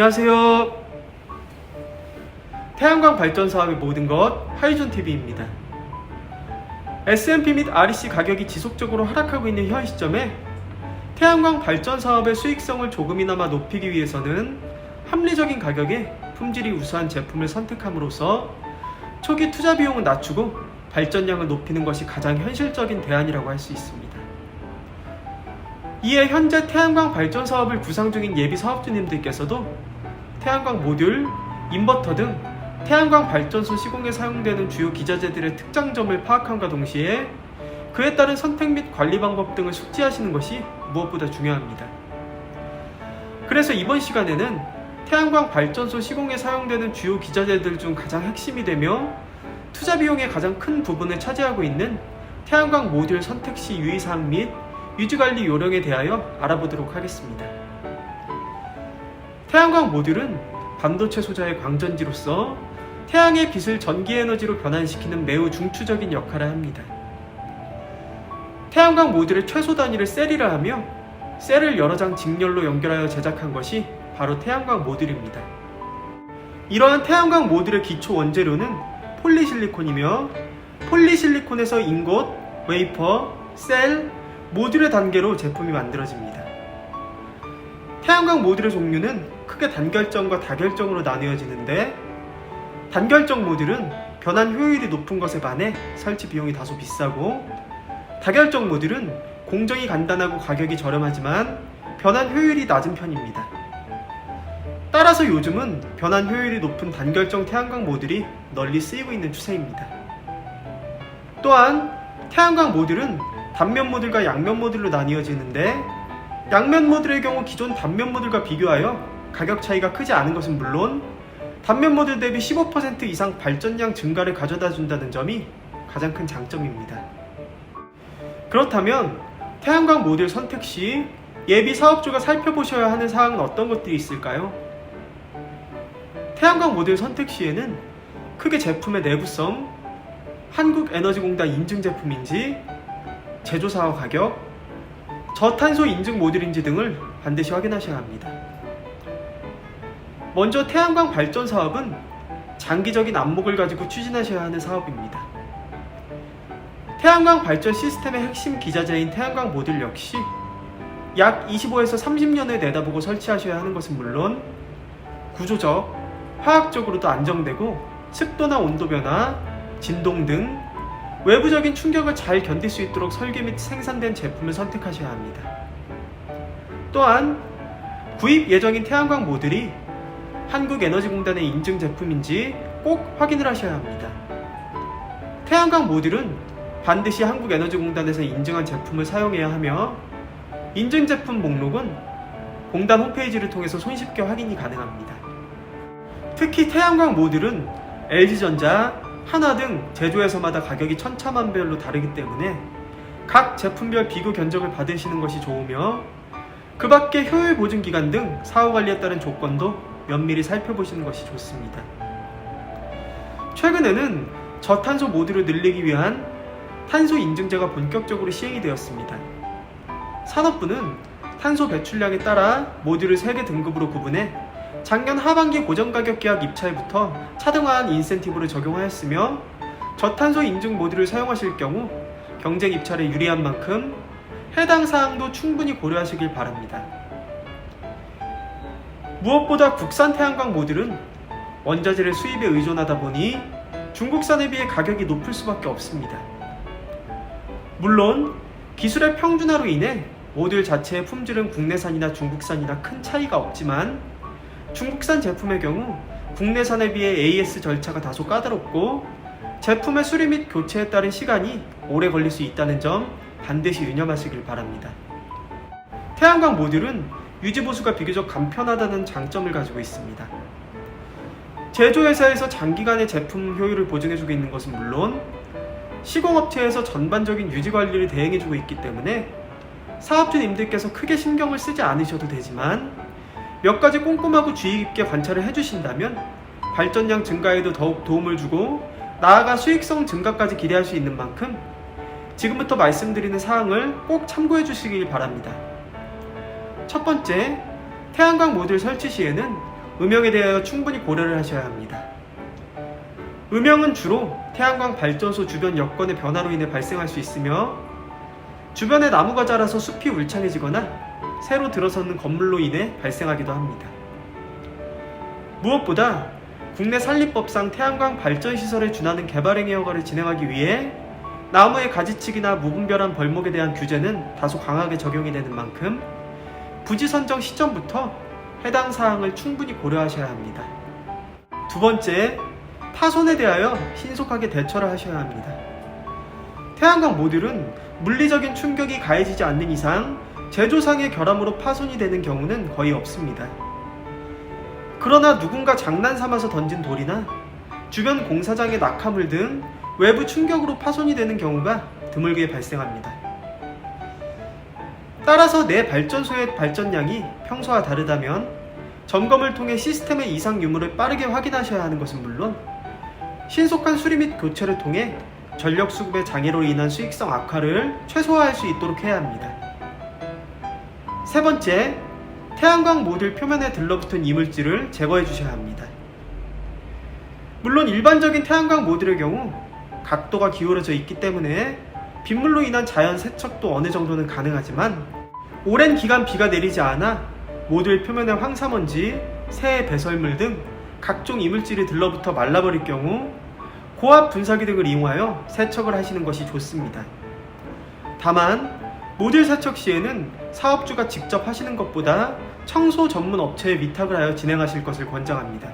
안녕하세요. 태양광 발전 사업의 모든 것 하이존TV입니다. S&P 및 REC 가격이 지속적으로 하락하고 있는 현 시점에 태양광 발전 사업의 수익성을 조금이나마 높이기 위해서는 합리적인 가격에 품질이 우수한 제품을 선택함으로써 초기 투자 비용을 낮추고 발전량을 높이는 것이 가장 현실적인 대안이라고 할 수 있습니다. 이에 현재 태양광 발전 사업을 구상 중인 예비 사업주님들께서도 태양광 모듈, 인버터 등 태양광 발전소 시공에 사용되는 주요 기자재들의 특장점을 파악함과 동시에 그에 따른 선택 및 관리 방법 등을 숙지하시는 것이 무엇보다 중요합니다. 그래서 이번 시간에는 태양광 발전소 시공에 사용되는 주요 기자재들 중 가장 핵심이 되며 투자 비용의 가장 큰 부분을 차지하고 있는 태양광 모듈 선택 시 유의사항 및 유지관리 요령에 대하여 알아보도록 하겠습니다. 태양광 모듈은 반도체 소자의 광전지로서 태양의 빛을 전기에너지로 변환시키는 매우 중추적인 역할을 합니다. 태양광 모듈의 최소 단위를 셀이라 하며 셀을 여러 장 직렬로 연결하여 제작한 것이 바로 태양광 모듈입니다. 이러한 태양광 모듈의 기초 원재료는 폴리실리콘이며 폴리실리콘에서 인got, 웨이퍼, 셀, 모듈의 단계로 제품이 만들어집니다. 태양광 모듈의 종류는 크게 단결정과 다결정으로 나뉘어지는데 단결정 모듈은 변환 효율이 높은 것에 반해 설치 비용이 다소 비싸고 다결정 모듈은 공정이 간단하고 가격이 저렴하지만 변환 효율이 낮은 편입니다. 따라서 요즘은 변환 효율이 높은 단결정 태양광 모듈이 널리 쓰이고 있는 추세입니다. 또한 태양광 모듈은 단면 모듈과 양면 모듈로 나뉘어지는데 양면 모듈의 경우 기존 단면 모듈과 비교하여 가격 차이가 크지 않은 것은 물론 단면 모듈 대비 15% 이상 발전량 증가를 가져다 준다는 점이 가장 큰 장점입니다. 그렇다면 태양광 모듈 선택 시 예비 사업주가 살펴보셔야 하는 사항은 어떤 것들이 있을까요? 태양광 모듈 선택 시에는 크게 제품의 내구성, 한국에너지공단 인증 제품인지, 제조사와 가격, 저탄소 인증 모듈인지 등을 반드시 확인하셔야 합니다. 먼저 태양광 발전 사업은 장기적인 안목을 가지고 추진하셔야 하는 사업입니다. 태양광 발전 시스템의 핵심 기자재인 태양광 모듈 역시 약 25에서 30년을 내다보고 설치하셔야 하는 것은 물론 구조적, 화학적으로도 안정되고 습도나 온도 변화, 진동 등 외부적인 충격을 잘 견딜 수 있도록 설계 및 생산된 제품을 선택하셔야 합니다. 또한 구입 예정인 태양광 모듈이 한국에너지공단의 인증 제품인지 꼭 확인을 하셔야 합니다. 태양광 모듈은 반드시 한국에너지공단에서 인증한 제품을 사용해야 하며 인증 제품 목록은 공단 홈페이지를 통해서 손쉽게 확인이 가능합니다. 특히 태양광 모듈은 LG전자, 하나 등 제조회사마다 가격이 천차만별로 다르기 때문에 각 제품별 비교 견적을 받으시는 것이 좋으며 그 밖에 효율 보증 기간 등 사후관리에 따른 조건도 면밀히 살펴보시는 것이 좋습니다. 최근에는 저탄소 모듈을 늘리기 위한 탄소 인증제가 본격적으로 시행이 되었습니다. 산업부는 탄소 배출량에 따라 모듈을 3개 등급으로 구분해 작년 하반기 고정가격 계약 입찰부터 차등화한 인센티브를 적용하였으며 저탄소 인증 모듈을 사용하실 경우 경쟁 입찰에 유리한 만큼 해당 사항도 충분히 고려하시길 바랍니다. 무엇보다 국산 태양광 모듈은 원자재를 수입에 의존하다 보니 중국산에 비해 가격이 높을 수밖에 없습니다. 물론 기술의 평준화로 인해 모듈 자체의 품질은 국내산이나 중국산이나 큰 차이가 없지만 중국산 제품의 경우 국내산에 비해 AS 절차가 다소 까다롭고 제품의 수리 및 교체에 따른 시간이 오래 걸릴 수 있다는 점 반드시 유념하시길 바랍니다. 태양광 모듈은 유지보수가 비교적 간편하다는 장점을 가지고 있습니다. 제조회사에서 장기간의 제품 효율을 보증해주고 있는 것은 물론 시공업체에서 전반적인 유지관리를 대행해주고 있기 때문에 사업주님들께서 크게 신경을 쓰지 않으셔도 되지만 몇 가지 꼼꼼하고 주의 깊게 관찰을 해주신다면 발전량 증가에도 더욱 도움을 주고 나아가 수익성 증가까지 기대할 수 있는 만큼 지금부터 말씀드리는 사항을 꼭 참고해 주시길 바랍니다. 첫 번째, 태양광 모듈 설치 시에는 음영에 대하여 충분히 고려를 하셔야 합니다. 음영은 주로 태양광 발전소 주변 여건의 변화로 인해 발생할 수 있으며 주변에 나무가 자라서 숲이 울창해지거나 새로 들어서는 건물로 인해 발생하기도 합니다. 무엇보다 국내 산림법상 태양광 발전시설에 준하는 개발행위 허가를 진행하기 위해 나무의 가지치기나 무분별한 벌목에 대한 규제는 다소 강하게 적용이 되는 만큼 부지 선정 시점부터 해당 사항을 충분히 고려하셔야 합니다. 두 번째, 파손에 대하여 신속하게 대처를 하셔야 합니다. 태양광 모듈은 물리적인 충격이 가해지지 않는 이상 제조상의 결함으로 파손이 되는 경우는 거의 없습니다. 그러나 누군가 장난삼아서 던진 돌이나 주변 공사장의 낙하물 등 외부 충격으로 파손이 되는 경우가 드물게 발생합니다. 따라서 내 발전소의 발전량이 평소와 다르다면 점검을 통해 시스템의 이상 유무를 빠르게 확인하셔야 하는 것은 물론 신속한 수리 및 교체를 통해 전력 수급의 장애로 인한 수익성 악화를 최소화할 수 있도록 해야 합니다. 세 번째, 태양광 모듈 표면에 들러붙은 이물질을 제거해 주셔야 합니다. 물론 일반적인 태양광 모듈의 경우 각도가 기울어져 있기 때문에 빗물로 인한 자연 세척도 어느 정도는 가능하지만 오랜 기간 비가 내리지 않아 모듈 표면에 황사먼지, 새 배설물 등 각종 이물질이 들러붙어 말라버릴 경우 고압 분사기 등을 이용하여 세척을 하시는 것이 좋습니다. 다만 모듈 세척 시에는 사업주가 직접 하시는 것보다 청소 전문 업체에 위탁을 하여 진행하실 것을 권장합니다.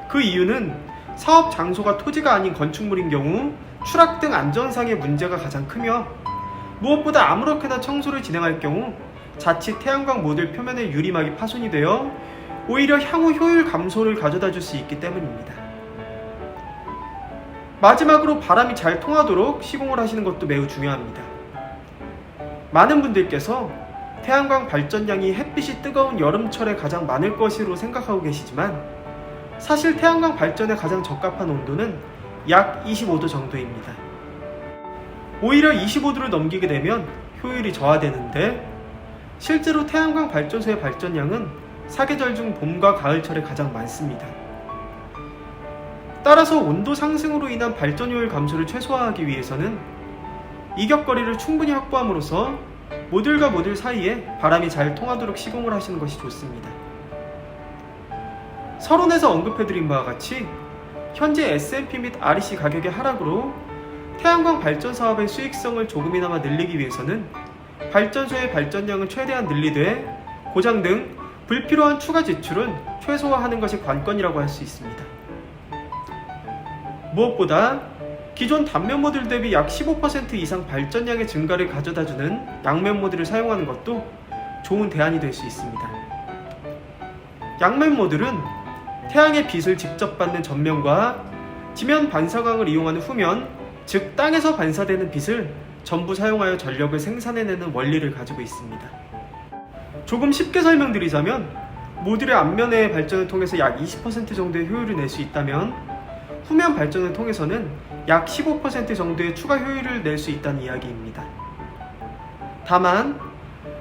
그 이유는 사업 장소가 토지가 아닌 건축물인 경우 추락 등 안전상의 문제가 가장 크며 무엇보다 아무렇게나 청소를 진행할 경우 자칫 태양광 모듈 표면의 유리막이 파손이 되어 오히려 향후 효율 감소를 가져다 줄 수 있기 때문입니다. 마지막으로 바람이 잘 통하도록 시공을 하시는 것도 매우 중요합니다. 많은 분들께서 태양광 발전량이 햇빛이 뜨거운 여름철에 가장 많을 것으로 생각하고 계시지만 사실 태양광 발전에 가장 적합한 온도는 약 25도 정도입니다. 오히려 25도를 넘기게 되면 효율이 저하되는데 실제로 태양광 발전소의 발전량은 사계절 중 봄과 가을철에 가장 많습니다. 따라서 온도 상승으로 인한 발전 효율 감소를 최소화하기 위해서는 이격거리를 충분히 확보함으로써 모듈과 모듈 사이에 바람이 잘 통하도록 시공을 하시는 것이 좋습니다. 서론에서 언급해드린 바와 같이 현재 S&P 및 REC 가격의 하락으로 태양광 발전 사업의 수익성을 조금이나마 늘리기 위해서는 발전소의 발전량을 최대한 늘리되 고장 등 불필요한 추가 지출은 최소화하는 것이 관건이라고 할 수 있습니다. 무엇보다 기존 단면 모듈 대비 약 15% 이상 발전량의 증가를 가져다주는 양면 모듈을 사용하는 것도 좋은 대안이 될 수 있습니다. 양면 모듈은 태양의 빛을 직접 받는 전면과 지면 반사광을 이용하는 후면, 즉 땅에서 반사되는 빛을 전부 사용하여 전력을 생산해내는 원리를 가지고 있습니다. 조금 쉽게 설명드리자면 모듈의 앞면의 발전을 통해서 약 20% 정도의 효율을 낼 수 있다면 후면 발전을 통해서는 약 15% 정도의 추가 효율을 낼 수 있다는 이야기입니다. 다만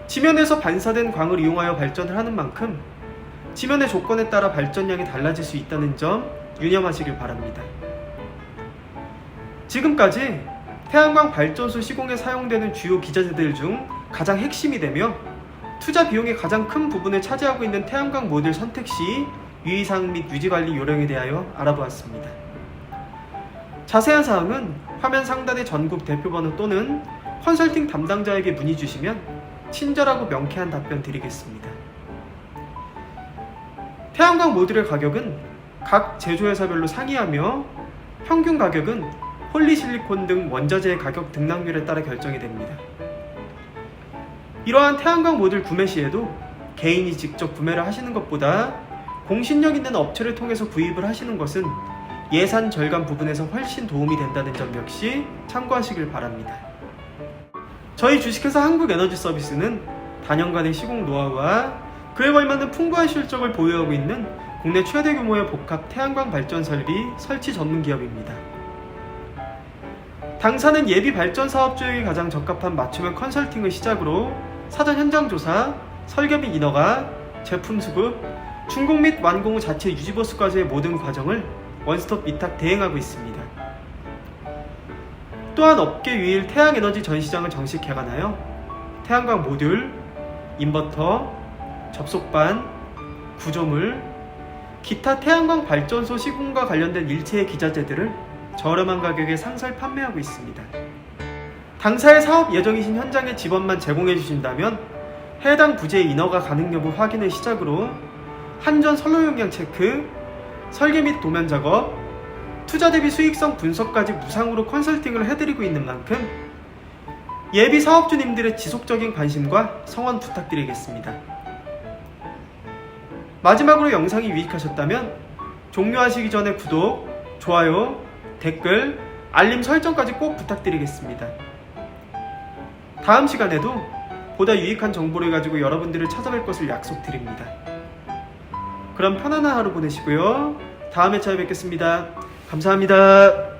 지면에서 반사된 광을 이용하여 발전을 하는 만큼 지면의 조건에 따라 발전량이 달라질 수 있다는 점 유념하시길 바랍니다. 지금까지 태양광 발전소 시공에 사용되는 주요 기자재들 중 가장 핵심이 되며 투자 비용의 가장 큰 부분을 차지하고 있는 태양광 모듈 선택 시 유의사항 및 유지관리 요령에 대하여 알아보았습니다. 자세한 사항은 화면 상단의 전국 대표번호 또는 컨설팅 담당자에게 문의 주시면 친절하고 명쾌한 답변 드리겠습니다. 태양광 모듈의 가격은 각 제조회사별로 상이하며 평균 가격은 폴리실리콘 등 원자재의 가격 등락률에 따라 결정이 됩니다. 이러한 태양광 모듈 구매 시에도 개인이 직접 구매를 하시는 것보다 공신력 있는 업체를 통해서 구입을 하시는 것은 예산 절감 부분에서 훨씬 도움이 된다는 점 역시 참고하시길 바랍니다. 저희 주식회사 한국에너지서비스는 단연간의 시공 노하우와 그에 걸맞는 풍부한 실적을 보유하고 있는 국내 최대 규모의 복합 태양광 발전 설비 설치 전문 기업입니다. 당사는 예비 발전 사업주에게 가장 적합한 맞춤형 컨설팅을 시작으로 사전 현장 조사, 설계 및 인허가, 제품 수급, 준공 및 완공 후 자체 유지보수까지의 모든 과정을 원스톱 위탁 대행하고 있습니다. 또한 업계 유일 태양에너지 전시장을 정식 개관하여 태양광 모듈, 인버터, 접속반, 구조물, 기타 태양광 발전소 시공과 관련된 일체의 기자재들을 저렴한 가격에 상설 판매하고 있습니다. 당사의 사업 예정이신 현장의 지번만 제공해 주신다면 해당 부지의 인허가 가능 여부 확인을 시작으로 한전 선로 용량 체크, 설계 및 도면 작업, 투자 대비 수익성 분석까지 무상으로 컨설팅을 해드리고 있는 만큼 예비 사업주님들의 지속적인 관심과 성원 부탁드리겠습니다. 마지막으로 영상이 유익하셨다면 종료하시기 전에 구독, 좋아요, 댓글, 알림 설정까지 꼭 부탁드리겠습니다. 다음 시간에도 보다 유익한 정보를 가지고 여러분들을 찾아뵐 것을 약속드립니다. 그럼 편안한 하루 보내시고요. 다음에 찾아뵙겠습니다. 감사합니다.